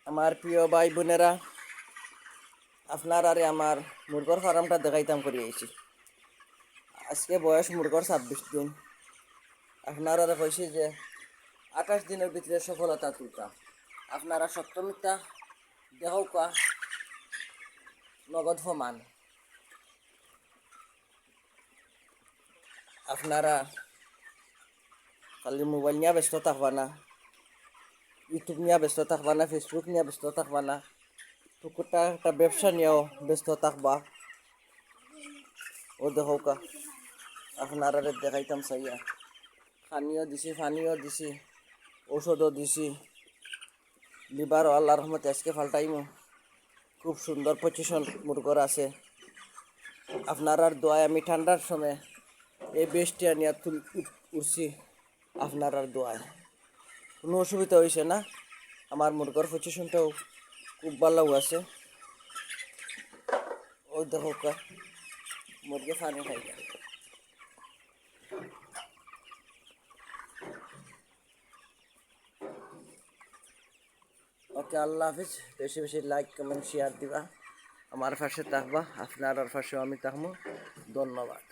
আমার প্রিয় ভাই বোনেরা, আপনার আরে আমার মুরগর ফার্মটা দেখাইতাম করি আইছি। আজকে বয়স মুরগর 26 দিন। আপনার আরে কইছি যে 28 দিনের ভিতরে সফলতা তুলতাম। আপনারা সপ্তমিতা দেখাও কা নগদ প্রমাণ। আপনারা খালি মোবাইল নিয়ে ব্যস্ত থাকবা না, ইউটিউব নিয়ে ব্যস্ত থাকবা না, ফেসবুক নিয়ে ব্যস্ত থাকবা না, টুকুটা একটা ব্যবসা নিয়েও ব্যস্ত থাকবা। ও দেখাও কা আপনারা দেখাইতাম চাইয়া। পানিও দিছি, পানিও দিছি, ঔষধও দিছি। লিভারও আল্লাহর রহমতে আজকে ফাল্টাইমো। খুব সুন্দর পজিশন মুরগর আছে। আপনার দোয়ায় আমি ঠান্ডার সময় এই বেশটি আনিয়া উঠছি। আপনার দোয়ায় কোনো অসুবিধা হয়েছে না। আমার মুরগর পজিশনটাও খুব ভালো আছে। ওই দেখো কা মুরগে পানি খাই না। ওকে, আল্লাহ হাফিজ। বেশি বেশি লাইক কমেন্ট শেয়ার দিবা, আমার পাশে থাকবা, আপনার পাশেও আমি থাকবো। ধন্যবাদ।